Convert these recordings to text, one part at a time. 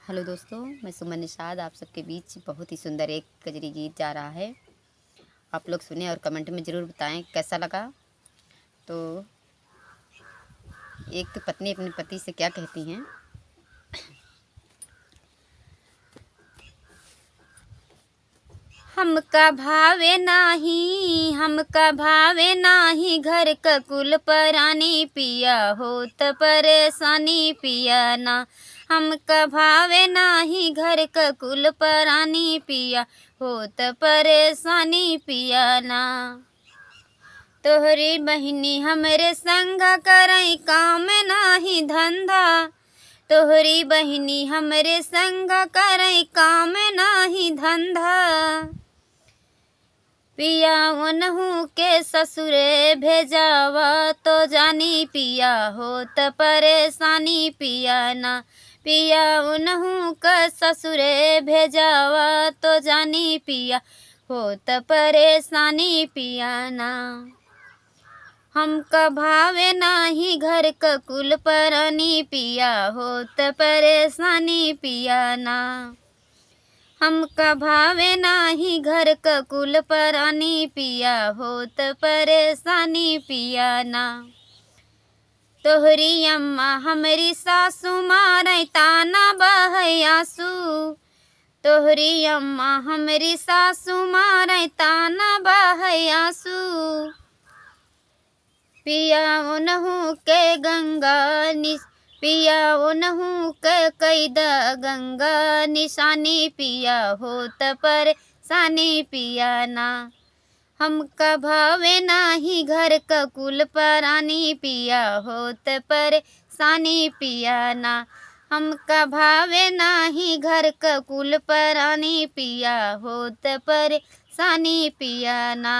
Hello दोस्तों, मैं सुमन निषाद आप सबके बीच बहुत ही सुंदर एक कजरी गीत जा रहा है। आप लोग सुने और कमेंट में ज़रूर बताएं कैसा लगा। तो एक तो पत्नी अपने पति से क्या कहती हैं। हमका भावे नाही घर क कुल परानी पिया होत परेशानी पिया ना। हमका भावे नाही घर क कुल परानी पिया होत परेशानी पिया ना। तोहरी बहिनी हमरे संग करई काम नाही धंधा। तोहरी बहिनी हमरे संग करई काम नाही धंधा। पिया उनहू के ससुरे भेजावा तो जानी पिया होत परेशानी पिया ना। पिया उनहू का ससुरे भेजावा तो जानी पिया होत परेशानी पिया ना। हमका भावे नाही घर क कुल परानी पिया होत परेशानी पिया ना। हमका भावे नाही घर क कुल परानी पिया होत परेशानी पिया ना। तोहरी अम्मा हमरी सासू मारै ताना बहै आंसू। तोहरी अम्मा हमरी सासू मारै ताना बहै आंसू। पिया उनहू के पिया उनहू के कैदा गंगा निशानी पिया होत परेशानी पिया ना। हमका भावे नाही घर क कुल परानी पिया होत परेशानी पिया ना। हमका भावे नाही घर क कुल परानी पिया होत परेशानी पिया ना।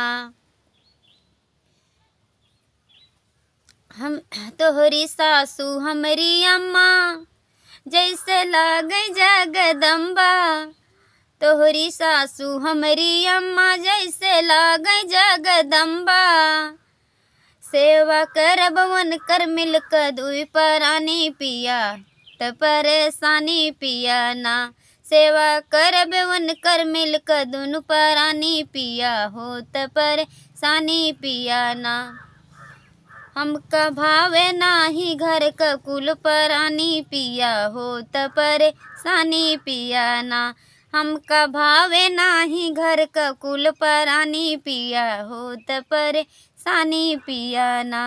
हम तोहरी सासू हमरी अम्मा जैसे लागे जगदम्बा। तोहरी सासू हमरी अम्मा जैसे लागे जगदम्बा। सेवा करब उनकर मिलक दुई परानी पिया त परेशानी पिया ना। सेवा करब उनकर मिलक दुनु परानी पिया होत परेशानी पिया ना। हमका भावे नाही घर क कुल परानी पिया होत परेशानी पिया ना। हमका भावे नाही घर क कुल परानी पिया होत परेशानी पिया ना।